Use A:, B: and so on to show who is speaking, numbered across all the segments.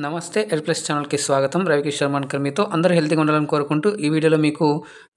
A: నమస్తే ఎల్ప్లస్ ఛానల్కి స్వాగతం. రవికిషోర్ మన్కర్ మీతో. అందరూ హెల్తీగా ఉండాలని కోరుకుంటూ ఈ వీడియోలో మీకు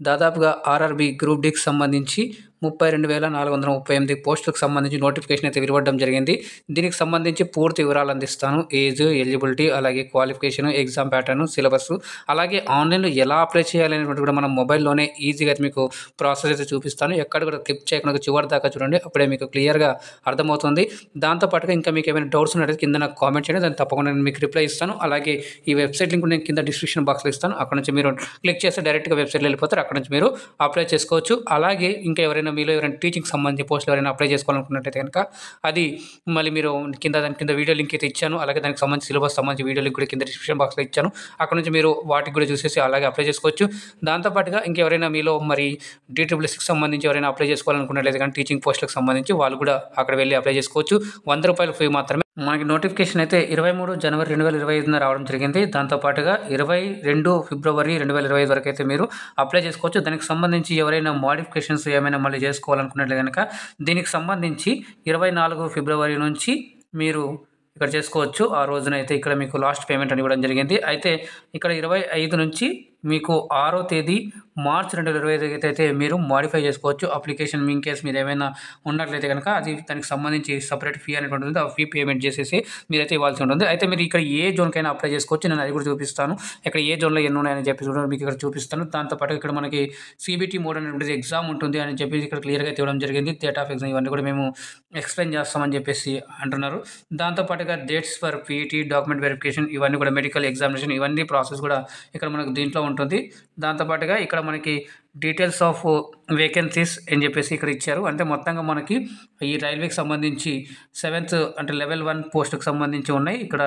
A: దాదాపుగా ఆర్ఆర్బీ గ్రూప్ డికి సంబంధించి 32,438 పోస్టులకు సంబంధించి నోటిఫికేషన్ అయితే వెలువడడం జరిగింది. దీనికి సంబంధించి పూర్తి వివరాలు అందిస్తాను. ఏజ్, ఎలిజిబిలిటీ, అలాగే క్వాలిఫికేషన్, ఎగ్జామ్ ప్యాటర్న్, సిలబస్, అలాగే ఆన్లైన్లో ఎలా అప్లై చేయాలనేటువంటి కూడా మనం మొబైల్లోనే ఈజీగా అయితే మీకు ప్రాసెస్ అయితే చూపిస్తాను. ఎక్కడ కూడా క్లిక్ చేయకుండా చివరి దాకా చూడండి, అప్పుడే మీకు క్లియర్గా అర్థమవుతుంది. దాంతోపాటుగా ఇంకా మీకు ఏమైనా డౌట్స్ ఉన్నట్టు కింద నాకు కామెంట్ చేయండి, దాన్ని తప్పకుండా నేను మీకు రిప్లై ఇస్తాను. అలాగే ఈ వెబ్సైట్ లింక్ నేను కింద డిస్క్రిప్షన్ బాక్స్లో ఇస్తాను. అక్కడ నుంచి మీరు క్లిక్ చేస్తే డైరెక్ట్గా వెబ్సైట్లో వెళ్ళిపోతారు. అక్కడ నుంచి మీరు అప్లై చేసుకోవచ్చు. అలాగే ఇంకా ఎవరైనా టీచింగ్ సంబంధించి పోస్టులు ఎవరైనా అప్లై చేసుకోవాలనుకున్నట్టయితే కనుక అది మళ్ళీ మీరు దాని కింద వీడియో లింక్ అయితే ఇచ్చాను. అలాగే దానికి సంబంధించి సిలబస్ సంబంధించి వీడియో లింక్ కూడా కింద డిస్క్రిప్షన్ బాక్స్లో ఇచ్చాను. అక్కడ నుంచి మీరు వాటికి కూడా చూసేసి అలాగే అప్లై చేసుకోవచ్చు. దాంతోపాటుగా ఇంకెవరైనా మీలో మరి DSSSకి సంబంధించి ఎవరైనా అప్లై చేసుకోవాలనుకున్నట్లయితే కానీ టీచింగ్ పోస్టులకు సంబంధించి వాళ్ళు కూడా అక్కడ వెళ్ళి అప్లై చేసుకోవచ్చు. ₹100 ఫీ మాత్రమే. మనకి నోటిఫికేషన్ అయితే 23 జనవరి 2025 రావడం జరిగింది. దాంతోపాటుగా 22 ఫిబ్రవరి 2025 వరకు అయితే మీరు అప్లై చేసుకోవచ్చు. దానికి సంబంధించి ఎవరైనా మోడిఫికేషన్స్ ఏమైనా మళ్ళీ చేసుకోవాలనుకున్నట్లయితే కనుక దీనికి సంబంధించి 24 ఫిబ్రవరి నుంచి మీరు ఇక్కడ చేసుకోవచ్చు. ఆ రోజునైతే ఇక్కడ మీకు లాస్ట్ పేమెంట్ అని ఇవ్వడం జరిగింది. అయితే ఇక్కడ 25 నుంచి మీకు 6వ తేదీ మార్చి 2025 అయితే మీరు మాడిఫై చేసుకోవచ్చు అప్లికేషన్. ఇన్ కేస్ మీరు ఏమైనా ఉన్నట్లయితే కనుక అది దానికి సంబంధించి సపరేట్ ఫీ అనేటువంటి ఉంటుంది. ఆ ఫీ పేమెంట్ చేసేసి మీరైతే ఇవ్వాల్సి ఉంటుంది. అయితే మీరు ఇక్కడ ఏ జోన్కైనా అప్లై చేసుకోవచ్చు. నేను అది కూడా చూపిస్తాను. ఇక్కడ ఏ జోన్లో ఎన్ని ఉన్నాయని చెప్పి మీకు ఇక్కడ చూపిస్తాను. దాంతోపాటు ఇక్కడ మనకి CBT మోడ్ అనేటువంటి ఎగ్జామ్ ఉంటుంది అని చెప్పి ఇక్కడ క్లియర్గా ఇవ్వడం జరిగింది. డేట్ ఆఫ్ ఎగ్జామ్ ఇవన్నీ కూడా మేము ఎక్స్ప్లెయిన్ చేస్తామని చెప్పేసి అంటున్నారు. దాంతోపాటుగా dates for PET, document verification, ఇవన్నీ కూడా మెడికల్ ఎగ్జామినేషన్, ఇవన్నీ ప్రాసెస్ కూడా ఇక్కడ మనకు దీంట్లో ఉంటుంది. దాంతోపాటుగా ఇక్కడ మనకి డీటెయిల్స్ ఆఫ్ వేకెన్సీస్ అని చెప్పేసి ఇక్కడ ఇచ్చారు. అంటే మొత్తంగా మనకి ఈ రైల్వేకి సంబంధించి 7th అంటే లెవెల్ 1 పోస్టుకు సంబంధించి ఉన్నాయి. ఇక్కడ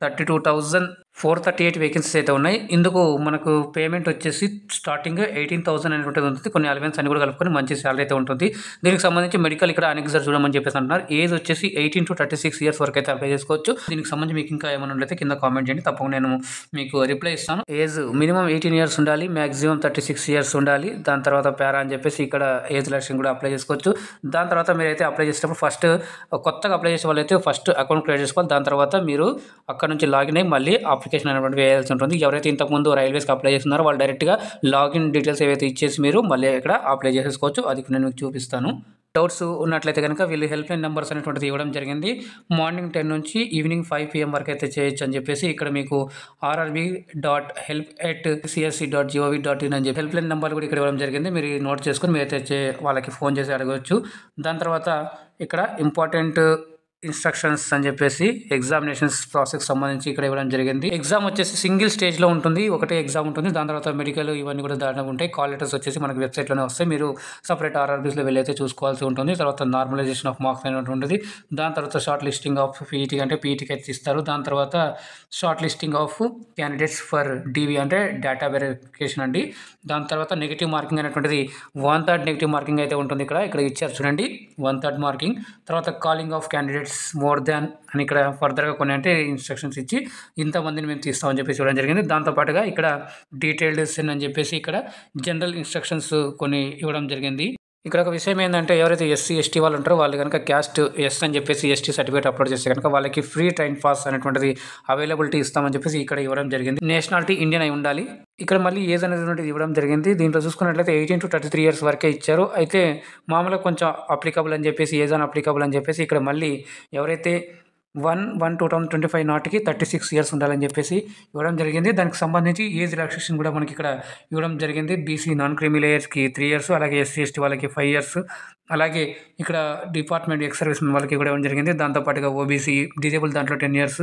A: 32,438 వేకెన్సీస్ అయితే ఉన్నాయి. ఇందుకు మనకు పేమెంట్ వచ్చేసి స్టార్టింగ్ 18,000 అనేటువంటిది ఉంటుంది. కొన్ని అలవెన్స్ అని కూడా కలుపుకొని మంచి శాలరీ అయితే ఉంటుంది. దీనికి సంబంధించి మెడికల్ ఇక్కడ అనెక్సర్ చూడమని చెప్పేసి అంటున్నారు. ఏజ్ వచ్చేసి 18 to 36 ఇయర్స్ వరకు అయితే అప్లై చేసుకోవచ్చు. దీనికి సంబంధించి మీకు ఇంకా ఏమైనా ఉంటే కింద కామెంట్ చేయండి, తప్పకుండా నేను మీకు రిప్లై ఇస్తాను. ఏజ్ మినిమం 18 ఇయర్స్ ఉండాలి, మ్యాక్సిమం 36 ఇయర్స్ ఉండాలి. దాని తర్వాత ప్యారా అని చెప్పేసి ఇక్కడ ఏజ్ రిలాక్సేషన్ కూడా అప్లై చేసుకోవచ్చు. దాని తర్వాత మీరైతే అప్లై చేసేటప్పుడు ఫస్ట్ కొత్తగా అప్లై చేసే వాళ్ళైతే ఫస్ట్ అకౌంట్ క్రియేట్ చేసుకోవాలి. దాని తర్వాత మీరు అక్కడ నుంచి లాగిన్ అయ్యి మళ్ళీ అప్లికేషన్ అనేటువంటి వేయాల్సి ఉంటుంది. ఎవరైతే ఇంతకుముందు రైల్వేస్కి అప్లై చేస్తున్నారో వాళ్ళు డైరెక్ట్గా లాగిన్ డీటెయిల్స్ ఏవైతే ఇచ్చేసి మీరు మళ్ళీ ఇక్కడ అప్లై చేసేసుకోవచ్చు. అది నేను మీకు చూపిస్తాను. డౌట్స్ ఉన్నట్లయితే కనుక వీళ్ళు హెల్ప్ లైన్ నెంబర్స్ అనేటువంటిది ఇవ్వడం జరిగింది. మార్నింగ్ 10 నుంచి ఈవినింగ్ 5 PM వరకు అయితే చేయొచ్చు అని చెప్పేసి ఇక్కడ మీకు rrb.help@csc.gov.in అని చెప్పి హెల్ప్ లైన్ నెంబర్ కూడా ఇక్కడ ఇవ్వడం జరిగింది. మీరు నోట్ చేసుకొని మీరైతే వాళ్ళకి ఫోన్ చేసి అడగవచ్చు. దాని తర్వాత ఇక్కడ ఇంపార్టెంట్ ఇన్స్ట్రక్షన్స్ అని చెప్పేసి ఎగ్జామినేషన్స్ ప్రాసెస్ సంబంధించి ఇక్కడ ఇవ్వడం జరిగింది. ఎగ్జామ్ వచ్చేసి సింగిల్ స్టేజ్లో ఉంటుంది, ఒకటే ఎగ్జామ్ ఉంటుంది. దాని తర్వాత మెడికల్ ఇవన్నీ కూడా దాంట్లో ఉంటాయి. కాల్ లెటర్స్ వచ్చేసి మనకి వెబ్సైట్లోనే వస్తాయి. మీరు సపరేట్ RRBస్లో వెళ్ళి అయితే చూసుకోవాల్సి ఉంటుంది. తర్వాత నార్మలైజేషన్ ఆఫ్ మార్క్స్ అనేటువంటి ఉంటుంది. దాని తర్వాత షార్ట్ లిస్టింగ్ ఆఫ్ PET అంటే PETకి అయితే ఇస్తారు. దాని తర్వాత short listing of candidates for DV అంటే డేటా వెరిఫికేషన్ అండి. దాని తర్వాత నెగిటివ్ మార్కింగ్ అనేటువంటిది 1/3 నెగిటివ్ మార్కింగ్ అయితే ఉంటుంది. ఇక్కడ ఇచ్చారు చూడండి, 1/3 మార్కింగ్. తర్వాత calling of candidates more than అని ఇక్కడ ఫర్దర్గా కొన్ని అంటే ఇన్స్ట్రక్షన్స్ ఇచ్చి ఇంతమందిని మేము తీస్తామని చెప్పేసి ఇవ్వడం జరిగింది. దాంతోపాటుగా ఇక్కడ డీటెయిల్డ్ సెన్ అని చెప్పేసి ఇక్కడ జనరల్ ఇన్స్ట్రక్షన్స్ కొన్ని ఇవ్వడం జరిగింది. ఇక్కడ ఒక విషయం ఏంటంటే ఎవరైతే SC ST వాళ్ళు ఉంటారో వాళ్ళు కనుక క్యాస్ట్ ఎస్ అని చెప్పేసి ST సర్టిఫికేట్ అప్లోడ్ చేస్తే కనుక వాళ్ళకి ఫ్రీ ట్రైన్ పాస్ అనేటువంటిది అవైలబిలిటీ ఇస్తామని చెప్పేసి ఇక్కడ ఇవ్వడం జరిగింది. నేషనాలిటీ ఇండియన్ అయి ఉండాలి. ఇక్కడ మళ్ళీ ఏజ్ అనేటువంటిది ఇవ్వడం జరిగింది. దీంట్లో చూసుకున్నట్లయితే 18 to 33 ఇయర్స్ వరకే ఇచ్చారు. అయితే మామూలుగా కొంచెం అప్లికబుల్ అని చెప్పేసి ఏజ్ అని అప్లికబుల్ అని చెప్పేసి ఇక్కడ మళ్ళీ ఎవరైతే 1/1/2025 నాటికి 36 ఇయర్స్ ఉండాలని చెప్పేసి ఇవ్వడం జరిగింది. దానికి సంబంధించి ఏజ్ రిలాక్సేషన్ కూడా మనకి ఇక్కడ ఇవ్వడం జరిగింది. BC నాన్ క్రీమీ లేయర్స్కి 3 ఇయర్స్, అలాగే SC ST వాళ్ళకి 5 ఇయర్స్, అలాగే ఇక్కడ డిపార్ట్మెంట్ ఎక్స్ సర్వీస్ వాళ్ళకి కూడా ఇవ్వడం జరిగింది. దాంతోపాటుగా OBC డిజేబుల్ దాంట్లో 10 ఇయర్స్,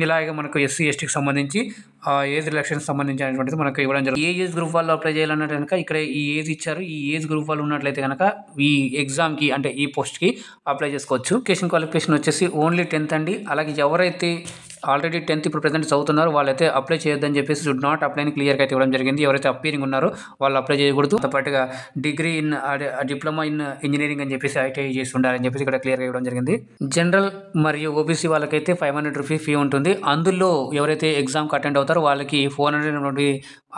A: ఇలాగే మనకు SC STకి సంబంధించి ఏజ్ రిలాక్సేషన్ సంబంధించి అనేటువంటిది మనకు ఇవ్వడం జరిగింది. ఏ ఏజ్ గ్రూప్ వాళ్ళు అప్లై చేయాలన్నట్టు కనుక ఇక్కడ ఈ ఏజ్ ఇచ్చారు. ఈ ఏజ్ గ్రూప్ వాళ్ళు ఉన్నట్లయితే కనుక ఈ ఎగ్జామ్కి అంటే ఈ పోస్ట్కి అప్లై చేసుకోవచ్చు. క్వాలిఫికేషన్ వచ్చేసి ఓన్లీ 10th అండి. అలాగే ఎవరైతే ఆల్రెడీ 10th ఇప్పుడు ప్రజెంట్ చదువుతున్నారు వాళ్ళైతే అప్లై చేయొద్దని చెప్పేసి షుడ్ నాట్ అప్లై అని క్లియర్గా అయితే ఇవ్వడం జరిగింది. ఎవరైతే అప్పీరింగ్ ఉన్నారో వాళ్ళు అప్లై చేయకూడదు. పాటుగా degree in diploma in engineering అని చెప్పేసి ITI చేసి ఉండాలని చెప్పేసి ఇక్కడ క్లియర్గా ఇవ్వడం జరిగింది. జనరల్ మరియు OBC వాళ్ళకైతే 500 రూపీస్ ఫీ ఉంటుంది. అందులో ఎవరైతే ఎగ్జామ్కి అటెండ్ అవుతారో వాళ్ళకి 400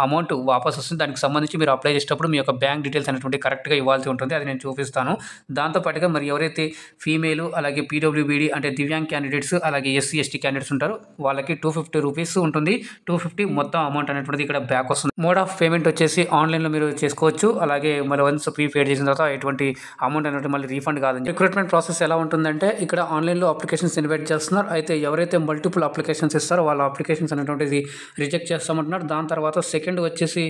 A: అమౌంట్ వాపస్ వస్తుంది. దానికి సంబంధించి మీరు అప్లై చేసేటప్పుడు మీ యొక్క బ్యాంక్ డీటెయిల్స్ అనేటువంటి కరెక్ట్గా ఇవ్వాల్సి ఉంటుంది. అది నేను చూపిస్తాను. దాంతోపాటుగా మరి ఎవరైతే ఫీమేల్ అలాగే PWBD అంటే దివ్యాంగ్ క్యాండిడేట్స్ అలాగే SC ST క్యాండిడేట్స్ ఉంటారో వాళ్ళకి 250 రూపీస్ ఉంటుంది. 250 మొత్తం అమౌంట్ అనేటువంటిది ఇక్కడ బ్యాక్ వస్తుంది. మోడ్ ఆఫ్ పేమెంట్ వచ్చేసి ఆన్లైన్లో మీరు చేసుకోవచ్చు. అలాగే మళ్ళీ వన్స్ ప్రీపెయిడ్ చేసిన తర్వాత ఎటువంటి అమౌంట్ అనేది మళ్ళీ రీఫండ్ కాదండి. రిక్రూట్మెంట్ ప్రాసెస్ ఎలా ఉంటుందంటే ఇక్కడ ఆన్లైన్లో అప్లికేషన్స్ ఇన్వైట్ చేస్తున్నారు. అయితే ఎవరైతే మల్టిపుల్ అప్లికేషన్స్ ఇస్తారో వాళ్ళ అప్లికేషన్స్ అనేటువంటిది రిజెక్ట్ చేస్తామంటున్నారు. దాని తర్వాత సెకండ్ వచ్చేసి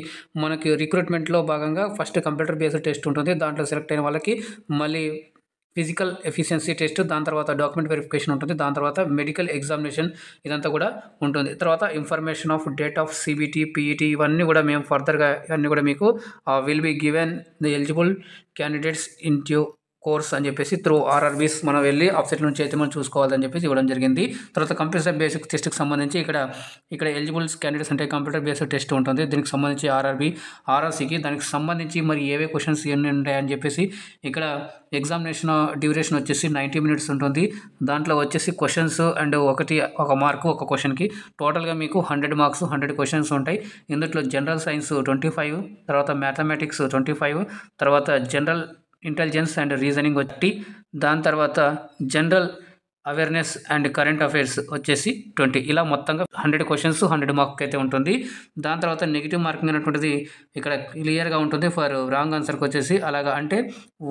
A: మనకి రిక్రూట్మెంట్లో భాగంగా ఫస్ట్ కంప్యూటర్ బేస్డ్ టెస్ట్ ఉంటుంది. దాంట్లో సెలెక్ట్ అయిన వాళ్ళకి మళ్ళీ ఫిజికల్ ఎఫిషియన్సీ టెస్ట్, దాని తర్వాత డాక్యుమెంట్ వెరిఫికేషన్ ఉంటుంది. దాని తర్వాత మెడికల్ ఎగ్జామినేషన్ ఇదంతా కూడా ఉంటుంది. తర్వాత information of date of CBT, PET ఇవన్నీ కూడా మేము ఫర్దర్గా ఇవన్నీ కూడా మీకు will be given the eligible candidates in due course అని చెప్పేసి త్రూ ఆర్ఆర్బీస్ మనం వెళ్ళి వెబ్సైట్ నుంచి అయితే మనం చూసుకోవాలని చెప్పేసి ఇవ్వడం జరిగింది. తర్వాత కంప్యూటర్ బేసిక్ టెస్ట్కి సంబంధించి ఇక్కడ ఎలిజిబుల్ క్యాండిడేట్స్ అంటే కంప్యూటర్ బేస్డ్ టెస్ట్ ఉంటుంది. దీనికి సంబంధించి ఆర్ఆర్సీకి దానికి సంబంధించి మరి ఏవే క్వశ్చన్స్ ఎన్ని ఉంటాయని చెప్పేసి ఇక్కడ ఎగ్జామినేషన్ డ్యూరేషన్ వచ్చేసి 90 మినిట్స్ ఉంటుంది. దాంట్లో వచ్చేసి క్వశ్చన్స్ అండ్ ఒక మార్కు ఒక క్వశ్చన్కి టోటల్గా మీకు 100 మార్క్స్ 100 క్వశ్చన్స్ ఉంటాయి. ఇందులో జనరల్ సైన్స్ 25, తర్వాత మ్యాథమెటిక్స్ 25, తర్వాత జనరల్ ఇంటెలిజెన్స్ అండ్ రీజనింగ్ వచ్చి, దాని తర్వాత general awareness and current affairs వచ్చేసి 20. ఇలా మొత్తంగా 100 క్వశ్చన్స్ 100 మార్క్ అయితే ఉంటుంది. దాని తర్వాత నెగిటివ్ మార్కింగ్ అనేటువంటిది ఇక్కడ క్లియర్గా ఉంటుంది ఫర్ రాంగ్ ఆన్సర్కి వచ్చేసి. అలాగా అంటే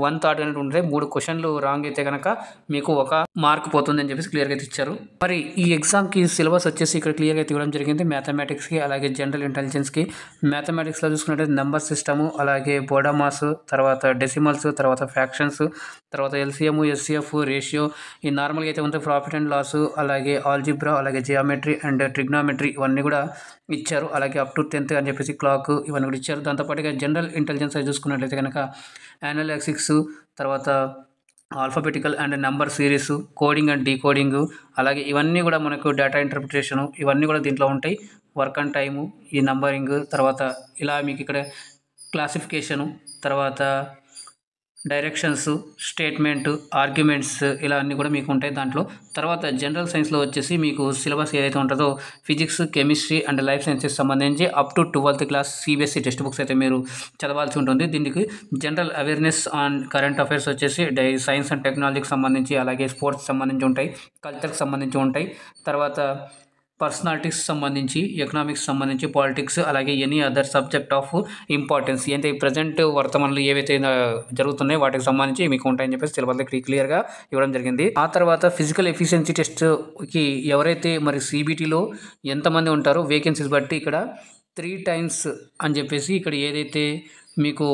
A: 1 థాట్ అనేది ఉంటుంది. 3 క్వశ్చన్లు రాంగ్ అయితే కనుక మీకు 1 మార్క్ పోతుంది అని చెప్పేసి క్లియర్గా అయితే ఇచ్చారు. మరి ఈ ఎగ్జామ్కి సిలబస్ వచ్చేసి ఇక్కడ క్లియర్గా అయితే ఇవ్వడం జరిగింది. మ్యాథమెటిక్స్కి అలాగే జనరల్ ఇంటెలిజెన్స్కి. మ్యాథమెటిక్స్లో చూసుకున్నట్టు నెంబర్ సిస్టము, అలాగే బోడామాస్, తర్వాత డెసిమల్స్, తర్వాత ఫ్రాక్షన్స్, తర్వాత ఎల్సిఎం, ఎస్సిఎఫ్, రేషియో, ఈ నార్మల్గా అయితే ఉంటుంది ప్రాఫిట్ అండ్ లాస్, అలాగే ఆల్జిబ్రా, అలాగే జియోమెట్రీ అండ్ ట్రిగ్నామెట్రీ ఇవన్నీ కూడా ఇచ్చారు. అలాగే అప్ టు 10th అని చెప్పేసి క్లాక్ ఇవన్నీ కూడా ఇచ్చారు. దాంతోపాటుగా జనరల్ ఇంటెలిజెన్స్ అది చూసుకున్నట్లయితే కనుక అనలిటిక్స్, తర్వాత alphabetical and number series, coding and decoding, అలాగే ఇవన్నీ కూడా మనకు డేటా ఇంటర్ప్రిటేషను ఇవన్నీ కూడా దీంట్లో ఉంటాయి. వర్క్ అండ్ టైము, ఈ నంబరింగ్, తర్వాత ఇలా మీకు ఇక్కడ క్లాసిఫికేషను, తర్వాత డైరెక్షన్స్, స్టేట్మెంట్, ఆర్గ్యుమెంట్స్ ఇలా అన్నీ కూడా మీకు ఉంటాయి దాంట్లో. తర్వాత జనరల్ సైన్స్లో వచ్చేసి మీకు సిలబస్ ఏదైతే ఉంటుందో physics, chemistry and life sciences సంబంధించి up to 12th class CBSE text books అయితే మీరు చదవాల్సి ఉంటుంది. దీనికి general awareness on current affairs వచ్చేసి సైన్స్ అండ్ టెక్నాలజీకి సంబంధించి, అలాగే స్పోర్ట్స్ సంబంధించి ఉంటాయి, కల్చర్కి సంబంధించి ఉంటాయి. తర్వాత పర్సనాలిటీస్ సంబంధించి, ఎకనామిక్స్ సంబంధించి, పాలిటిక్స్, అలాగే any other subject of importance అంటే ప్రజెంట్ వర్తమానంలో ఏవైతే జరుగుతున్నాయో వాటికి సంబంధించి మీకు ఉంటాయని చెప్పేసి సిలబస్ క్లియర్గా ఇవ్వడం జరిగింది. ఆ తర్వాత ఫిజికల్ ఎఫిషియన్సీ టెస్ట్కి ఎవరైతే మరి సిబిటీలో ఎంతమంది ఉంటారో వేకెన్సీస్ బట్టి ఇక్కడ 3 times అని చెప్పేసి ఇక్కడ ఏదైతే మీకు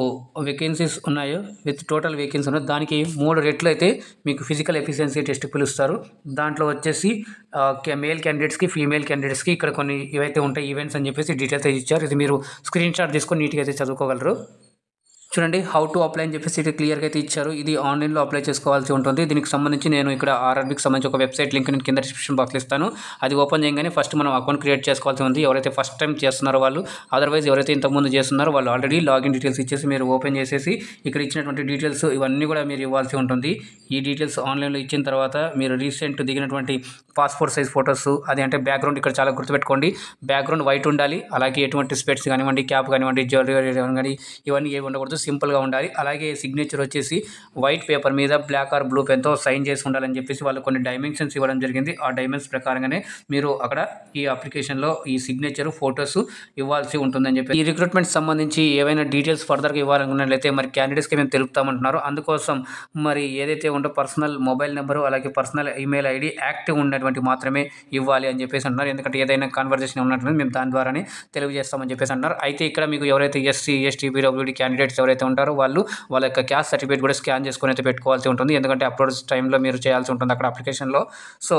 A: వేకెన్సీస్ ఉన్నాయో విత్ టోటల్ వేకెన్సీ ఉన్నాయో దానికి 3 రెట్లు అయితే మీకు ఫిజికల్ ఎఫిషియన్సీ టెస్ట్ పిలుస్తారు. దాంట్లో వచ్చేసి మేల్ క్యాండిడేట్స్కి, ఫీమేల్ క్యాండిడేట్స్కి ఇక్కడ కొన్ని ఇవైతే ఉంటాయి ఈవెంట్స్ అని చెప్పేసి డీటెయిల్స్ అయితే ఇచ్చారు. ఇది మీరు స్క్రీన్ షాట్ తీసుకొని నీట్గా అయితే చదువుకోగలరు. చూడండి హౌ టు అప్లై అని చెప్పేసి ఇది క్లియర్గా అయితే ఇచ్చారు. ఇది ఆన్లైన్లో అప్లై చేసుకోవాల్సి ఉంటుంది. దీనికి సంబంధించి నేను ఇక్కడ ఆర్ఆర్బీకి సంబంధించి ఒక వెబ్సైట్ లింక్ నేను కింద డిస్క్రిప్షన్ బాక్స్లో ఇస్తాను. అది ఓపెన్ చేయగానే ఫస్ట్ మనం అకౌంట్ క్రియేట్ చేసుకోవాల్సి ఉంది. ఎవరైతే ఫస్ట్ టైం చేస్తున్నారో వాళ్ళు, అదర్వైజ్ ఎవరైతే ఇంతకుముందు చేస్తున్నారో వాళ్ళు ఆల్రెడీ లాగిన్ డీటెయిల్స్ ఇచ్చేసి మీరు ఓపెన్ చేసేసి ఇక్కడ ఇచ్చినటువంటి డీటెయిల్స్ ఇవన్నీ కూడా మీరు ఇవ్వాల్సి ఉంటుంది. ఈ డీటెయిల్స్ ఆన్లైన్లో ఇచ్చిన తర్వాత మీరు రీసెంట్ దిగినటువంటి పాస్పోర్ట్ సైజ్ ఫొటోస్, అది అంటే బ్యాక్గ్రౌండ్ ఇక్కడ చాలా గుర్తుపెట్టుకోండి, బ్యాక్గ్రౌండ్ వైట్ ఉండాలి. అలాగే ఎటువంటి స్పెట్స్ కానివ్వండి, క్యాప్ కానివ్వండి, జ్యువెలరీ కానీ ఇవన్నీ ఏమి ఉండకూడదు, సింపుల్గా ఉండాలి. అలాగే సిగ్నేచర్ వచ్చేసి వైట్ పేపర్ మీద బ్లాక్ ఆర్ బ్లూ పెన్తో సైన్ చేసి ఉండాలని చెప్పేసి వాళ్ళు కొన్ని డైమెన్షన్స్ ఇవ్వడం జరిగింది. ఆ డైమెన్షన్స్ ప్రకారంగానే మీరు అక్కడ ఈ అప్లికేషన్లో ఈ సిగ్నేచర్ ఫొటోస్ ఇవ్వాల్సి ఉంటుందని చెప్పి ఈ రిక్రూట్మెంట్ సంబంధించి ఏవైనా డీటెయిల్స్ ఫర్దర్గా ఇవ్వాలనుకున్నట్లయితే మరి క్యాండిడేట్స్కి మేము తెలుపుతామంటున్నారు. అందుకోసం మరి ఏదైతే ఉందో పర్సనల్ మొబైల్ నెంబరు, అలాగే పర్సనల్ ఈమెయిల్ ఐడి యాక్టివ్ ఉన్నటువంటి మాత్రమే ఇవ్వాలి అని చెప్పేసి అంటున్నారు. ఎందుకంటే ఏదైనా కాన్వర్జేషన్ ఉన్నట్టు మేము దాని ద్వారానే తెలియజేస్తామని చెప్పేసి అంటున్నారు. అయితే ఇక్కడ మీకు ఎవరైతే ఎస్సీ, ఎస్టీ, పీడబ్ల్యూడీ క్యాండిడేట్స్ ఎవరైతే ఉంటారో వాళ్ళ యొక్క క్యాస్ట్ సర్టిఫికేట్ కూడా స్కాన్ చేసుకొని అయితే పెట్టుకోవాల్సి ఉంటుంది. ఎందుకంటే అప్లోడ్ టైంలో మీరు చేయాల్సి ఉంటుంది అక్కడ అప్లికేషన్లో. సో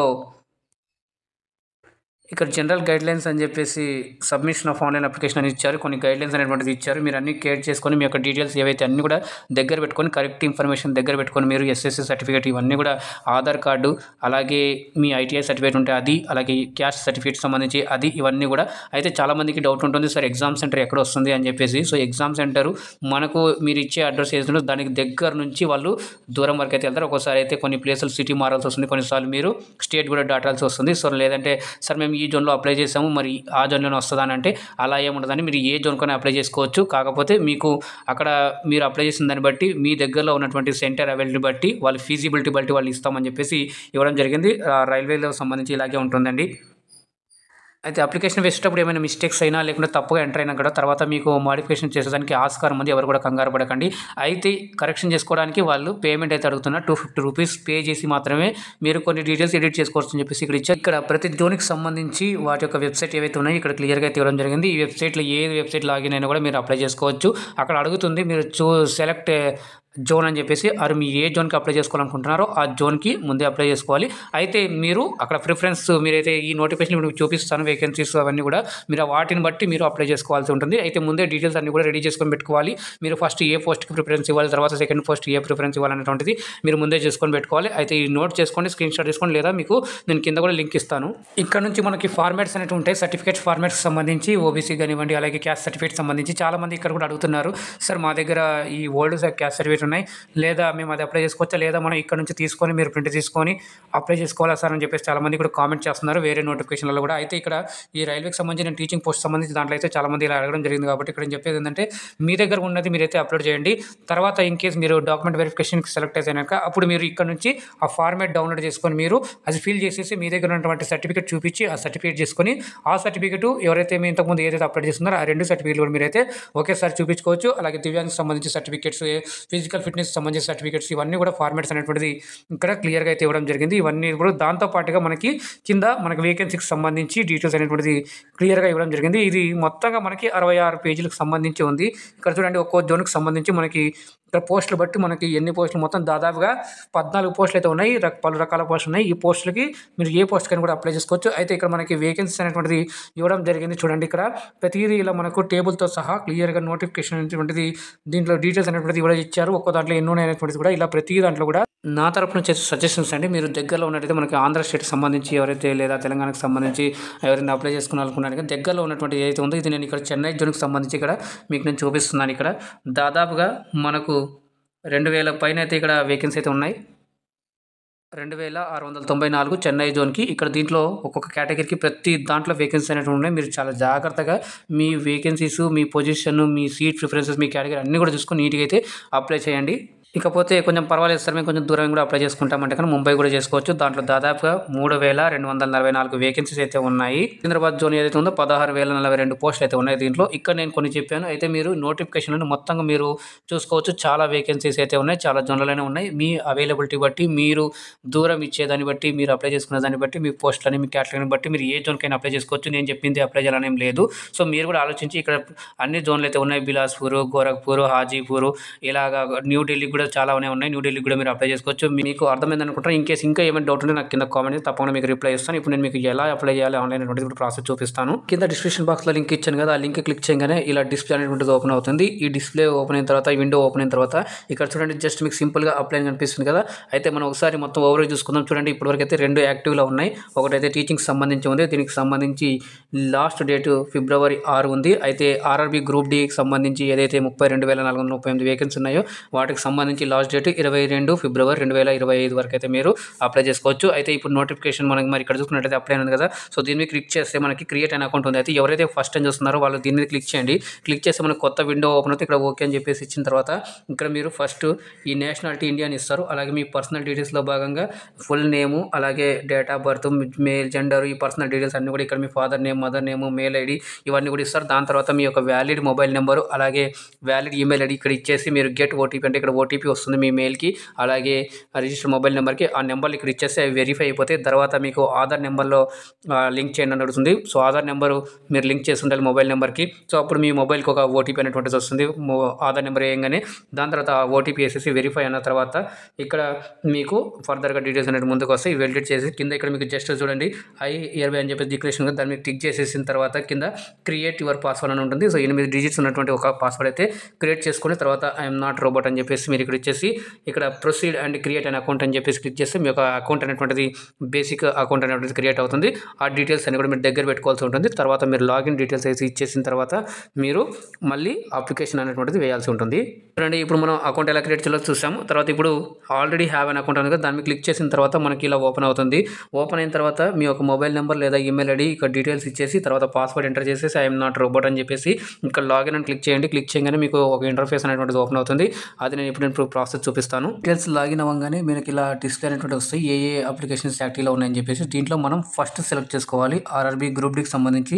A: ఇక్కడ జనరల్ గైడ్లైన్స్ అని చెప్పేసి సబ్మిషన్ ఆఫ్ ఆన్లైన్ అప్లికేషన్ అని ఇచ్చారు. కొన్ని గైడ్లైన్స్ అనేటువంటిది ఇచ్చారు. మీరు అన్ని క్రియేట్ చేసుకొని మీ యొక్క డీటెయిల్స్ ఏవైతే అన్నీ కూడా దగ్గర పెట్టుకొని, కరెక్ట్ ఇన్ఫర్మేషన్ దగ్గర పెట్టుకొని మీరు ఎస్ఎస్సి సర్టిఫికేట్ ఇవన్నీ కూడా, ఆధార్ కార్డు, అలాగే మీ ఐటీఐ సర్టిఫికేట్ ఉంటే అది, అలాగే క్యాస్ట్ సర్టిఫికేట్ సంబంధించి అది, ఇవన్నీ కూడా. అయితే చాలామందికి డౌట్ ఉంటుంది, సార్ ఎగ్జామ్ సెంటర్ ఎక్కడ వస్తుంది అని చెప్పేసి. సో ఎగ్జామ్ సెంటర్ మనకు మీరు ఇచ్చే అడ్రస్ ఏదైతుందో దానికి దగ్గర నుంచి వాళ్ళు దూరం వరకు అయితే వెళ్తారు. ఒక్కోసారి అయితే కొన్ని ప్లేసులు సిటీ మారాల్సి వస్తుంది, కొన్నిసార్లు మీరు స్టేట్ కూడా దాటాల్సి వస్తుంది. సో లేదంటే సార్ మేము ఈ జోన్లో అప్లై చేసాము, మరి ఆ జోన్లోనే వస్తుందా అని అంటే అలా ఏముండదని మీరు ఏ జోన్కైనా అప్లై చేసుకోవచ్చు. కాకపోతే మీకు అక్కడ మీరు అప్లై చేసిన దాన్ని బట్టి మీ దగ్గరలో ఉన్నటువంటి సెంటర్ అవైలబిలిటీ బట్టి వాళ్ళు ఫీజిబిలిటీ బట్టి వాళ్ళు ఇస్తామని చెప్పేసి ఇవ్వడం జరిగింది. రైల్వేలో సంబంధించి ఇలాగే ఉంటుందండి. అయితే అప్లికేషన్ వేసేటప్పుడు ఏమైనా మిస్టేక్స్ అయినా లేకుంటే తప్పుగా ఎంటర్ అయినా కూడా తర్వాత మీకు మోడిఫికేషన్ చేసేదానికి ఆస్కారం ఉంది. ఎవరు కూడా కంగారు పడకండి. అయితే కరెక్షన్ చేసుకోవడానికి వాళ్ళు పేమెంట్ అయితే అడుగుతున్నారు. ₹250 పే చేసి మాత్రమే మీరు కొన్ని డీటెయిల్స్ ఎడిట్ చేసుకోవచ్చు అని చెప్పేసి ఇక్కడ ఇచ్చారు. ఇక్కడ ప్రతి జోన్కి సంబంధించి వాటి యొక్క వెబ్సైట్ ఏవైతే ఉన్నాయో ఇక్కడ క్లియర్గా అయితే ఇవ్వడం జరిగింది. ఈ వెబ్సైట్లో ఏ వెబ్సైట్ లాగిన్ అయినా కూడా మీరు అప్లై చేసుకోవచ్చు. అక్కడ అడుగుతుంది మీరు సెలెక్ట్ జోన్ అని చెప్పేసి మీరు ఏ జోన్కి అప్లై చేసుకోవాలనుకుంటున్నారో ఆ జోన్కి ముందే అప్లై చేసుకోవాలి. అయితే మీరు అక్కడ ప్రిఫరెన్స్ మీరైతే ఈ నోటిఫికేషన్ మీకు చూపిస్తాను వేకెన్సీస్ అవన్నీ కూడా మీరు వాటిని బట్టి మీరు అప్లై చేసుకోవాల్సి ఉంటుంది. అయితే ముందే డీటెయిల్స్ అన్ని కూడా రెడీ చేసుకొని పెట్టుకోవాలి. మీరు ఫస్ట్ ఏ పోస్ట్కి ప్రిఫరెన్స్ ఇవ్వాలి, తర్వాత సెకండ్ పోస్ట్ ఏ ప్రిఫరెన్స్ ఇవ్వాలనేటువంటిది మీరు ముందే చేసుకొని పెట్టుకోవాలి. అయితే ఈ నోట్ చేసుకోండి, స్క్రీన్ షాట్ తీసుకోండి, లేదా మీకు నేను కింద కూడా లింక్ ఇస్తాను. ఇక్కడ నుంచి మనకి ఫార్మాట్స్ అనేవి ఉంటాయి. సర్టిఫికేట్ ఫార్మాట్స్ సంబంధించి ఓబీసీ కానివ్వండి, అలాగే క్యాస్ట్ సర్టిఫికేట్ సంబంధించి చాలామంది ఇక్కడ కూడా అడుగుతున్నారు. సార్ మా దగ్గర ఈ ఓల్డ్ క్యాస్ట్ సర్టిఫికేట్ ఉన్నాయి, లేదా మేము అది అప్లై చేసుకోవచ్చా, లేదా మనం ఇక్కడ నుంచి తీసుకొని మీరు ప్రింట్ తీసుకొని అప్లై చేసుకోవాలా సార్ అని చెప్పేసి చాలామంది కూడా కామెంట్ చేస్తున్నారు వేరే నోటిఫికేషన్లలో కూడా. అయితే ఇక్కడ ఈ రైల్వేకి సంబంధించిన టీచింగ్ పోస్ట్ సంబంధించి దాంట్లో అయితే చాలామంది ఇలా అడగడం జరిగింది. కాబట్టి ఇక్కడ నేను చెప్పేది ఏంటంటే మీ దగ్గర ఉన్నది మీరైతే అప్లోడ్ చేయండి. తర్వాత ఇన్ కేస్ మీరు డాక్యుమెంట్ వెరిఫికేషన్కి సెలెక్ట్ అయినాక అప్పుడు మీరు ఇక్కడ నుంచి ఆ ఫార్మాట్ డౌన్లోడ్ చేసుకొని మీరు అది ఫిల్ చేసేసి మీ దగ్గర ఉన్నటువంటి సర్టిఫికేట్ చూపించి ఆ సర్టిఫికేట్ చేసుకొని ఆ సర్టిఫికేట్ ఎవరైతే మీ ఇంతకుముందు ఏదైతే అప్లోడ్ చేస్తున్నారో ఆ 2 సర్టిఫికేట్లు కూడా మీరైతే ఒకేసారి చూపించుకోవచ్చు. అలాగే దివ్యాంగ సంబంధించి సర్టిఫికేట్స్, ఫిజికల్ ఫిట్నెస్ సంబంధించిన సర్టిఫికేట్స్ ఇవన్నీ కూడా ఫార్మాట్స్ అనేటువంటిది ఇక్కడ క్లియర్గా అయితే ఇవ్వడం జరిగింది. ఇవన్నీ కూడా దాంతోపాటుగా మనకి కింద మనకి వేకెన్సీకి సంబంధించి డీటెయిల్స్ అనేటువంటిది క్లియర్గా ఇవ్వడం జరిగింది. ఇది మొత్తంగా మనకి 66 పేజీలకు సంబంధించి ఉంది. ఇక్కడ చూడండి ఒక్కో జోన్కి సంబంధించి మనకి ఇక్కడ పోస్టులు బట్టి మనకి ఎన్ని పోస్టులు మొత్తం దాదాపుగా 14 పోస్టులు అయితే ఉన్నాయి. పలు రకాల పోస్టులు ఉన్నాయి. ఈ పోస్టులకి మీరు ఏ పోస్ట్కైనా కూడా అప్లై చేసుకోవచ్చు. అయితే ఇక్కడ మనకి వేకెన్సీస్ అనేటువంటిది ఇవ్వడం జరిగింది. చూడండి ఇక్కడ ప్రతిదీ ఇలా మనకు టేబుల్తో సహా క్లియర్గా నోటిఫికేషన్ అనేటువంటిది దీంట్లో డీటెయిల్స్ అనేటువంటిది కూడా ఇచ్చారు. ఒక్కో దాంట్లో ఎన్నో అనేటువంటిది కూడా ఇలా ప్రతి దాంట్లో కూడా నా తరపు నుంచి సజెషన్స్ అండి. మీరు దగ్గరలో ఉన్నట్టయితే మనకి ఆంధ్ర స్టేట్కి సంబంధించి ఎవరైతే లేదా తెలంగాణకు సంబంధించి ఎవరైనా అప్లై చేసుకోవాలనుకున్నాను దగ్గరలో ఉన్నటువంటి ఏదైతే ఉందో ఇది నేను ఇక్కడ చెన్నై జోన్కి సంబంధించి ఇక్కడ మీకు నేను చూపిస్తున్నాను. ఇక్కడ దాదాపుగా మనకు 2000 పైన అయితే ఇక్కడ వేకెన్సీ అయితే ఉన్నాయి. 2694 చెన్నై జోన్కి. ఇక్కడ దీంట్లో ఒక్కొక్క కేటగిరీకి ప్రతి దాంట్లో వేకెన్సీ అనేవి ఉన్నాయి. మీరు చాలా జాగ్రత్తగా మీ వేకెన్సీస్, మీ పొజిషన్, మీ సీట్ ప్రిఫరెన్సెస్, మీ కేటగిరీ అన్నీ కూడా చూసుకొని నీట్గా అయితే అప్లై చేయండి. ఇకపోతే కొంచెం పర్వాలేదు సార్ మేము కొంచెం దూరం కూడా అప్లై చేసుకుంటామంటే కానీ ముంబై కూడా చేసుకోవచ్చు. దాంట్లో దాదాపుగా 3244 వేకెన్సీస్ అయితే ఉన్నాయి. సికింద్రాబాద్ జోన్ ఏదైతే ఉందో 16042 పోస్టులు అయితే ఉన్నాయి దీంట్లో. ఇక్కడ నేను కొన్ని చెప్పాను. అయితే మీరు నోటిఫికేషన్లను మొత్తంగా మీరు చూసుకోవచ్చు. చాలా వేకెన్సీస్ అయితే ఉన్నాయి, చాలా జోన్లలోనే ఉన్నాయి. మీ అవైలబిలిటీ బట్టి, మీరు దూరం ఇచ్చేదాన్ని బట్టి, మీరు అప్లై చేసుకునే దాన్ని బట్టి, మీ పోస్టులని, మీ కేటగిరీని బట్టి మీరు ఏ జోన్కైనా అప్లై చేసుకోవచ్చు. నేను చెప్పింది అప్లై చేయాలనేం లేదు. సో మీరు కూడా ఆలోచించి ఇక్కడ అన్ని జోన్లు అయితే ఉన్నాయి. బిలాస్పూర్, గోరఖ్పూర్, హాజీపూర్, ఇలాగా న్యూఢిల్లీ కూడా చాలా ఉన్నాయి. న్యూఢిల్లీ కూడా మీరు అప్లై చేసుకోవచ్చు. మీకు అర్థమైంది అనుకుంటారు. ఇన్ కేసు ఇంకా ఏమైనా డౌట్ ఉంటే నాకు కింద కామెంట్ చేసి తప్పకుండా మీకు రిప్లై ఇస్తాను. ఇప్పుడు నేను మీకు ఎలా అప్లై చేయాలి ఆన్లైన్ అనేటువంటి ప్రాసెస్ చూపిస్తాను. కింద డిస్క్రిప్షన్ బాక్స్లో లింక్ ఇచ్చాను కదా, ఆ లింక్ క్లిక్ చేయగానే ఇలా డిస్ప్లే అనేటువంటిది ఓపెన్ అవుతుంది. ఈ డిస్ప్లే ఓపెన్ అయిన తర్వాత, ఈ విండో ఓపెన్ అయిన తర్వాత ఇక్కడ చూడండి జస్ట్ మీకు సింపుల్గా అప్లై అని కనిపిస్తుంది కదా. అయితే మనం ఒకసారి మొత్తం ఓవర్ చూసుకుందాం. చూడండి ఇప్పటివరకు అయితే 2 యాక్టివ్లో ఉన్నాయి. ఒకటైతే టీచింగ్ సంబంధించి ఉంది. దీనికి సంబంధించి లాస్ట్ డేట్ ఫిబ్రవరి 6 ఉంది. అయితే ఆర్ఆర్బీ గ్రూప్ డికి సంబంధించి ఏదైతే 32,438 వేకెన్సీ ఉన్నాయో వాటికి సంబంధించి లాస్ట్ డేట్ 22 ఫిబ్రవరి 2025 వరకు అయితే మీరు అప్లై చేసుకోవచ్చు. అయితే ఇప్పుడు నోటిఫికేషన్ మనకి మరి ఇక్కడ చూసుకున్నట్టయితే అప్లై ఉంది కదా. సో దీని మీద క్లిక్ చేస్తే మనకి క్రియేట్ అయిన అకౌంట్ ఉంది. అయితే ఎవరైతే ఫస్ట్ టైం చూస్తున్నారో వాళ్ళు దీని మీద క్లిక్ చేయండి. క్లిక్ చేస్తే మనకు కొత్త విండో ఓపెన్ అవుతుంది. ఇక్కడ ఓకే అని చెప్పేసి ఇచ్చిన తర్వాత ఇక్కడ మీరు ఫస్ట్ ఈ నేషనాలిటీ ఇండియా అని ఇస్తారు. అలాగే మీ పర్సనల్ డీటెయిల్స్లో భాగంగా ఫుల్ నేము, అలాగే date of birth, male gender, ఈ పర్సనల్ డీటెయిల్స్ అన్నీ కూడా ఇక్కడ మీ father name, mother name, mail ID ఇవన్నీ కూడా ఇస్తారు. దాని తర్వాత మీ యొక్క వ్యాలిడ్ మొబైల్ నెంబరు, అలాగే వ్యాలిడ్ ఈమెయిల్ ఐడి ఇక్కడ ఇచ్చేసి మీరు గెట్ ఓటీపీ అంటే ఇక్కడ ఓటీపీ వస్తుంది మీ మెయిల్కి, అలాగే రిజిస్టర్ మొబైల్ నెంబర్కి. ఆ నెంబర్లు ఇక్కడ ఇచ్చేస్తే అవి వెరిఫై అయిపోతే తర్వాత మీకు ఆధార్ నెంబర్లో లింక్ చేయండి అని అడుగుతుంది. సో ఆధార్ నెంబరు మీరు లింక్ చేసి ఉండాలి మొబైల్ నెంబర్కి. సో అప్పుడు మీ మొబైల్కి ఒక ఓటీపీ అనేటువంటిది వస్తుంది ఆధార్ నెంబర్ వేయగానే. దాని తర్వాత ఆ ఓటీపీ వేసేసి వెరిఫై అయిన తర్వాత ఇక్కడ మీకు ఫర్దర్గా డీటెయిల్స్ అనేది ముందుకు వస్తాయి. వెలిడేట్ చేసి కింద ఇక్కడ మీకు జస్ట్ చూడండి IRB అని చెప్పేసి డిక్లరేషన్ దాన్ని మీరు టిక్ చేసేసిన తర్వాత కింద క్రియేట్ యువర్ పాస్వర్డ్ అని ఉంటుంది. సో 8 డిజిట్స్ ఉన్నటువంటి ఒక పాస్వర్డ్ అయితే క్రియేట్ చేసుకుని తర్వాత ఐఎమ్ నాట్ రోబోట్ అని చెప్పేసి మీరు ఇక్కడ ఇచ్చేసి ఇక్కడ proceed and create an account అని చెప్పేసి క్లిక్ చేస్తే మీ యొక్క అకౌంట్ అనేటువంటిది బేసిక్ అకౌంట్ అనేటువంటిది క్రియేట్ అవుతుంది. ఆ డీటెయిల్స్ అన్ని కూడా మీరు దగ్గర పెట్టుకోవాల్సి ఉంటుంది. తర్వాత మీరు లాగిన్ డీటెయిల్స్ వేసి ఇచ్చేసిన తర్వాత మీరు మళ్ళీ అప్లికేషన్ అనేటువంటిది వేయాల్సి ఉంటుంది. చూడండి ఇప్పుడు మనం అకౌంట్ ఎలా క్రియేట్ చేయాలో చూసాము. తర్వాత ఇప్పుడు ఆల్రెడీ హ్యావ్ అన్ అకౌంట్ అనేది దాన్ని క్లిక్ చేసిన తర్వాత మనకి ఇలా ఓపెన్ అవుతుంది. ఓపెన్ అయిన తర్వాత మీ యొక్క మొబైల్ నెంబర్ లేదా ఈమెయిల్ ఐడి ఇక్కడ డీటెయిల్స్ ఇచ్చేసి తర్వాత పాస్వర్డ్ ఎంటర్ చేసేసి ఐఎమ్ నాట్ రోబోట్ అని చెప్పేసి ఇక్కడ లాగిన్ అని క్లిక్ చేయండి. క్లిక్ చేయగానే మీకు ఒక ఇంటర్ఫేస్ అనేటువంటిది ఓపెన్ అవుతుంది. అది నేను ఇప్పుడు ఇప్పుడు ప్రాసెస్ చూపిస్తాను. డీటెయిల్స్ లాగిన్ అవ్వగానే మనకి ఇలా డిస్ప్లే అనేటువంటి వస్తాయి. ఏ ఏ అప్లికేషన్స్ యాక్టివ్లో ఉన్నాయని చెప్పేసి దీంట్లో మనం ఫస్ట్ సెలెక్ట్ చేసుకోవాలి. ఆర్ఆర్బీ గ్రూప్ డీకి సంబంధించి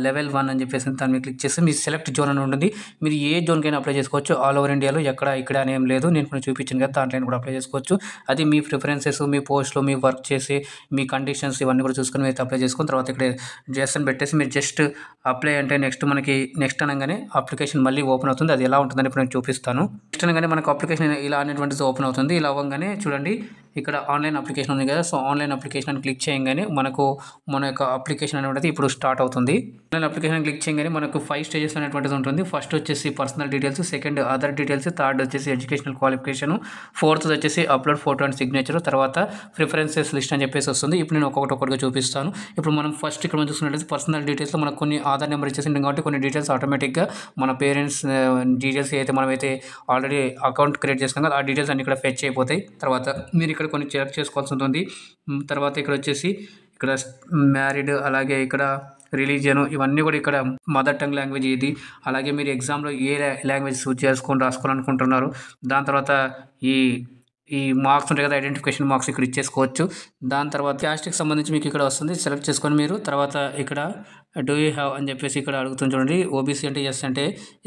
A: లెవెల్ 1 అని చెప్పేసి దాని మీద క్లిక్ చేస్తే మీ సెలెక్ట్ జోన్ అని ఉంటుంది. మీరు ఏ జోన్కైనా అప్లై చేసుకోవచ్చు. ఆల్ ఓవర్ ఇండియాలో ఎక్కడ ఇక్కడ అని ఏం లేదు. నేను కొన్ని చూపించాను కదా, దాంట్లో కూడా అప్లై చేసుకోవచ్చు. అది మీ ప్రిఫరెన్సెస్, మీ పోస్ట్లో మీ వర్క్ చేసి మీ కండిషన్స్ ఇవన్నీ కూడా చూసుకొని మీరు అప్లై చేసుకుని తర్వాత ఇక్కడ జెస్ని పెట్టేసి మీరు జస్ట్ అప్లై అంటే నెక్స్ట్ అనగానే అప్లికేషన్ మళ్ళీ ఓపెన్ అవుతుంది. అది ఎలా ఉంటుందని ఇప్పుడు నేను చూపిస్తాను. నెక్స్ట్ అనగానే మనకు అప్లికేషన్ ఇలా అనేటువంటిది ఓపెన్ అవుతుంది. ఇలా అవ్వగానే చూడండి ఇక్కడ ఆన్లైన్ అప్లికేషన్ ఉంది కదా, సో ఆన్లైన్ అప్లికేషన్ అని క్లిక్ చేయగానే మన యొక్క అప్లికేషన్ అనేటువంటిది ఇప్పుడు స్టార్ట్ అవుతుంది. ఆన్లైన్ అప్లికేషన్ క్లిక్ చేయగానే మనకు 5 స్టేజెస్ అనేటువంటిది ఉంటుంది. ఫస్ట్ వచ్చేసి personal details, second other details, third వచ్చేసి ఎడ్యుకేషనల్ క్వాలిఫికేషన్, ఫోర్త్ వచ్చేసి అప్లోడ్ ఫోటో అండ్ సిగ్నేచర్, తర్వాత ప్రిఫరెన్సెస్ లిస్ట్ అని చెప్పేసి వస్తుంది. ఇప్పుడు నేను ఒక్కొక్కటిగా చూపిస్తాను. ఇప్పుడు మనం ఫస్ట్ ఇక్కడ చూసుకున్నట్లయితే పర్సనల్ డీటెయిల్స్లో మనకు కొన్ని ఆధార్ నెంబర్ ఇచ్చేసింది కాబట్టి కొన్ని డీటెయిల్స్ ఆటోమేటిక్గా మన పేరెంట్స్ డీటెయిల్స్ అయితే మనమైతే ఆల్రెడీ అకౌంట్ క్రియేట్ చేసుకున్నాం కదా, ఆ డీటెయిల్స్ అన్ని ఇక్కడ ఫెచ్ అయిపోతాయి. తర్వాత మీరు ఇక్కడ కొన్ని చెక్ చేసుకోవాల్సి ఉంటుంది. తర్వాత ఇక్కడ వచ్చేసి ఇక్కడ మ్యారీడ్, అలాగే ఇక్కడ రిలీజియన్, ఇవన్నీ కూడా ఇక్కడ మదర్ టంగ్ లాంగ్వేజ్ ఇది, అలాగే మీరు ఎగ్జామ్లో ఏ లాంగ్వేజ్ రాసుకోవాలనుకుంటున్నారు, దాని తర్వాత ఈ మార్క్స్ ఉంటాయి కదా, ఐడెంటిఫికేషన్ మార్క్స్ ఇక్కడ ఇచ్చేసుకోవచ్చు. దాని తర్వాత క్యాస్ట్కి సంబంధించి మీకు ఇక్కడ వస్తుంది, సెలెక్ట్ చేసుకొని మీరు తర్వాత ఇక్కడ డూ యూ హ్యావ్ అని చెప్పేసి ఇక్కడ అడుగుతుంది చూడండి. ఓబీసీ అంటే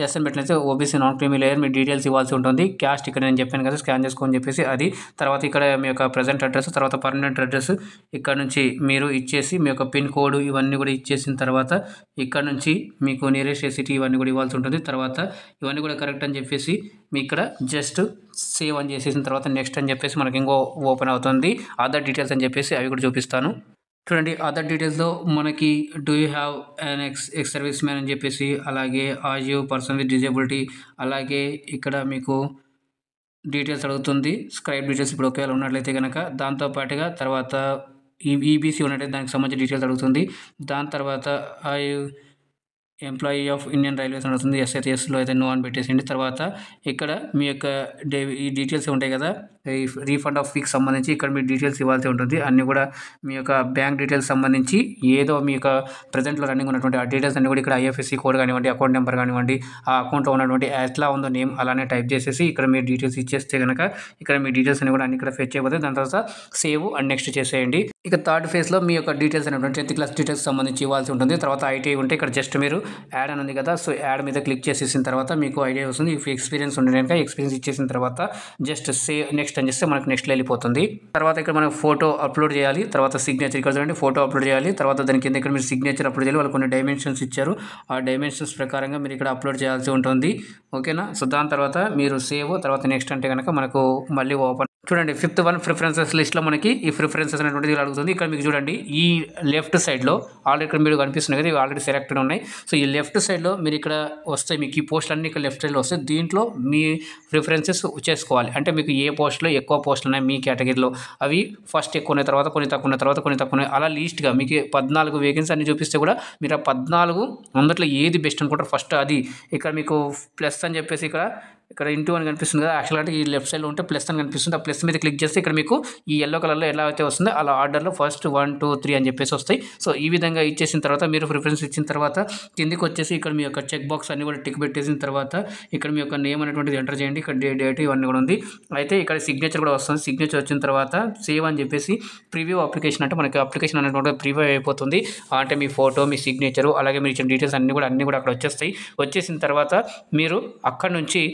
A: ఎస్ అని పెట్టినైతే ఓబీసీ నాన్ క్రీమీ లేయర్ మీ డీటెయిల్స్ ఇవ్వాల్సి ఉంటుంది. క్యాస్ట్ ఇక్కడ నేను చెప్పాను కదా స్కాన్ చేసుకోని చెప్పేసి అది. తర్వాత ఇక్కడ మీ యొక్క ప్రజెంట్ అడ్రస్, తర్వాత పర్మనెంట్ అడ్రస్ ఇక్కడ నుంచి మీరు ఇచ్చేసి మీ యొక్క పిన్ కోడ్ ఇవన్నీ కూడా ఇచ్చేసిన తర్వాత ఇక్కడ నుంచి మీకు నియరెస్ట్ సిటీ ఇవన్నీ కూడా ఇవ్వాల్సి ఉంటుంది. తర్వాత ఇవన్నీ కూడా కరెక్ట్ అని చెప్పేసి మీ ఇక్కడ జస్ట్ సేవ్ అని చేసేసిన తర్వాత నెక్స్ట్ అని చెప్పేసి మనకి ఇంకో ఓపెన్ అవుతుంది. అదర్ డీటెయిల్స్ అని చెప్పేసి అవి కూడా చూపిస్తాను. చూడండి అదర్ డీటెయిల్స్లో మనకి do you have an ex service man అని చెప్పేసి, అలాగే are you person with disability, అలాగే ఇక్కడ మీకు డీటెయిల్స్ అడుగుతుంది. స్క్రైబ్ డీటెయిల్స్ ఇప్పుడు ఒకవేళ ఉన్నట్లయితే కనుక, దాంతోపాటుగా తర్వాత ఈబీసీ ఉన్నట్లయితే దానికి సంబంధించిన డీటెయిల్స్ అడుగుతుంది. దాని తర్వాత ఎంప్లాయీ ఆఫ్ ఇండియన్ రైల్వేస్ అడుగుతుంది. ఎస్ అయితే ఎస్లో అయితే నో అని పెట్టేసింది. తర్వాత ఇక్కడ మీ యొక్క ఈ డీటెయిల్స్ ఉంటాయి కదా, ఈ రీఫండ్ ఆఫ్ ఫీకి సంబంధించి ఇక్కడ మీ డీటెయిల్స్ ఇవ్వాల్సి ఉంటుంది. అన్నీ కూడా మీ యొక్క బ్యాంక్ డీటెయిల్స్ సంబంధించి ఏదో మీ యొక్క ప్రజెంట్లో రన్నింగ్ ఉన్నటువంటి ఆ డీటెయిల్స్ అన్నీ కూడా ఇక్కడ ఐఎఫ్ఎస్సి కోడ్ కానివ్వండి, అకౌంట్ నెంబర్ కానివ్వండి, ఆ అకౌంట్లో ఉన్నటువంటి ఎట్లా ఉందో నేమ్ అలానే టైప్ చేసేసి ఇక్కడ మీరు డీటెయిల్స్ ఇచ్చేస్తే కనుక ఇక్కడ మీ డీటెయిల్స్ అన్ని కూడా అన్ని ఇక్కడ ఫెచ్ అయిపోతాయి. దాని తర్వాత సేవ్ అండ్ నెక్స్ట్ చేసేయండి. ఇక థర్డ్ ఫేజ్లో మీ యొక్క డీటెయిల్స్ అనేటువంటి 10th క్లాస్ డీటెయిల్స్ సంబంధించి ఇవ్వాల్సి ఉంటుంది. తర్వాత ఐటీ ఉంటే ఇక్కడ జస్ట్ మీరు యాడ్ అని ఉంది కదా, సో యాడ్ మీద క్లిక్ చేసేసిన తర్వాత మీకు ఐడియా వస్తుంది. ఇఫ్ ఎక్స్పీరియన్స్ ఉండే కనుక ఎక్స్పీరియన్స్ ఇచ్చేసిన తర్వాత జస్ట్ సేవ్ నెక్స్ట్ అని చేస్తే మనకు నెక్స్ట్ వెళ్ళిపోతుంది. తర్వాత ఇక్కడ మనకు ఫోటో అప్లోడ్ చేయాలి. తర్వాత సిగ్నేచర్ ఇక్కడ చూడండి, ఫోటో అప్లోడ్ చేయాలి. తర్వాత దాని కింద ఇక్కడ మీరు సిగ్నేచర్ అప్లోడ్ చేయాలి. వాళ్ళు కొన్ని డైమెన్షన్స్ ఇచ్చారు, ఆ డైమెన్షన్స్ ప్రకారంగా మీరు ఇక్కడ అప్లోడ్ చేయాల్సి ఉంటుంది. ఓకేనా, సో దాని తర్వాత మీరు సేవ్, తర్వాత నెక్స్ట్ అంటే కనుక మనకు మళ్ళీ ఓపెన్. చూడండి 5th వన్ ప్రిఫరెన్సెస్ లిస్ట్లో మనకి ఈ ప్రిఫరెన్సెస్ అనేటువంటిది ఇలా అడుగుతుంది. ఇక్కడ మీకు చూడండి ఈ లెఫ్ట్ సైడ్లో ఆల్రెడీ ఇక్కడ మీరు కనిపిస్తున్నాయి కదా, ఇవి ఆల్రెడీ సెలెక్టెడ్ ఉన్నాయి. సో ఈ లెఫ్ట్ సైడ్లో మీరు ఇక్కడ వస్తాయి, మీకు ఈ పోస్టులు అన్నీ ఇక్కడ లెఫ్ట్ సైడ్లో వస్తాయి. దీంట్లో మీ ప్రిఫరెన్సెస్ చేసుకోవాలి. అంటే మీకు ఏ పోస్టులో ఎక్కువ పోస్టులు ఉన్నాయి మీ కేటగిరీలో, అవి ఫస్ట్ ఎక్కువ ఉన్నాయి, తర్వాత కొన్ని తక్కువ ఉన్నాయి, తర్వాత కొన్ని తక్కువ ఉన్నాయి, అలా లీస్ట్గా మీకు 14 వేకెన్సీ అన్ని చూపిస్తే కూడా మీరు ఆ 14 అందులో ఏది బెస్ట్ అనుకుంటారు ఫస్ట్ అది. ఇక్కడ మీకు ప్లస్ అని చెప్పేసి ఇక్కడ ఇంటూ అని కనిపిస్తుంది కదా, యాక్చువల్గా అంటే ఈ లెఫ్ట్ సైడ్లో ఉంటే ప్లస్ అని కనిపిస్తుంది. ఆ ప్లస్ మీద క్లిక్ చేస్తే ఇక్కడ మీకు ఈ ఎల్లో కలర్లో ఎలా అయితే వస్తుందో అలా ఆర్డర్లో ఫస్ట్ 1, 2, 3 అని చెప్పేసి వస్తాయి. సో ఈ విధంగా ఇచ్చేసిన తర్వాత మీరు ప్రిఫరెన్స్ ఇచ్చిన తర్వాత కిందికి వచ్చేసి ఇక్కడ మీ యొక్క చెక్ బాక్స్ అన్ని కూడా టిక్ పెట్టేసిన తర్వాత ఇక్కడ మీ యొక్క నేమ్ అనేటువంటిది ఎంటర్ చేయండి. ఇక్కడ డేట్ ఇవన్నీ కూడా ఉంది. అయితే ఇక్కడ సిగ్నేచర్ కూడా వస్తుంది. సిగ్నేచర్ వచ్చిన తర్వాత సేవ్ అని చెప్పేసి ప్రివ్యూ అప్లికేషన్ అంటే మనకి అప్లికేషన్ అనేటువంటి ప్రివ్యూ అయిపోతుంది. అంటే మీ ఫోటో, మీ సిగ్నేచరు, అలాగే మీరు ఇచ్చిన డీటెయిల్స్ అన్నీ కూడా అక్కడ వచ్చేస్తాయి. వచ్చేసిన తర్వాత మీరు అక్కడ నుంచి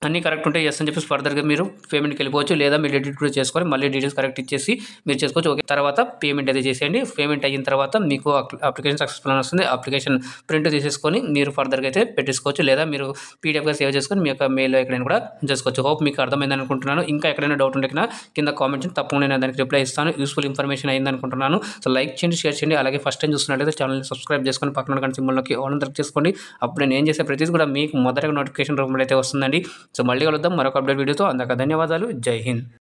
A: అన్నీ కరెక్ట్ ఉంటే ఎస్ అని చెప్పేసి ఫర్దర్గా మీరు పేమెంట్కి వెళ్ళిపోవచ్చు, లేదా మీరు ఎడిట్ కూడా చేసుకొని మళ్ళీ డీటెయిల్స్ కరెక్ట్ ఇచ్చేసి మీరు చేసుకోవచ్చు. ఓకే, తర్వాత పేమెంట్ అయితే చేసేయండి. పేమెంట్ అయిన తర్వాత మీకు అప్లికేషన్ సక్సెస్ఫుల్ అని వస్తుంది. అప్లికేషన్ ప్రింట్ తీసేసుకొని మీరు ఫర్దర్గా అయితే పెట్టేసుకోవచ్చు, లేదా మీరు పీడిఎఫ్గా సేవ్ చేసుకొని మీ యొక్క మెయిల్లో ఎక్కడైనా కూడా చేసుకోవచ్చు. హోప్ మీకు అర్థమైంది అనుకుంటున్నాను. ఇంకా ఎక్కడైనా డౌట్ ఉంటే కింద కామెంట్ చేయండి, తప్పకుండా నేను దానికి రిప్లై ఇస్తాను. యూస్ఫుల్ ఇన్ఫర్మేషన్ అయింది అనుకుంటున్నాను. సో లైక్ చేయండి, షేర్ చేయండి. అలాగే ఫస్ట్ టైం చూస్తున్నట్లయితే ఛానల్ని సబ్స్క్రైబ్ చేసుకొని పక్కన గంట సింబల్లోకి ఆల్ క్లిక్ చేసుకోండి. అప్పుడు నేను ఏం చేసే ప్రతిదీ కూడా మీకు మొదటగా నోటిఫికేషన్ రూపంలో అయితే వస్తుందండి. సో మళ్ళీ కలుద్దాం మరొక అప్డేట్ వీడియోతో. అందాక ధన్యవాదాలు. జై హింద్.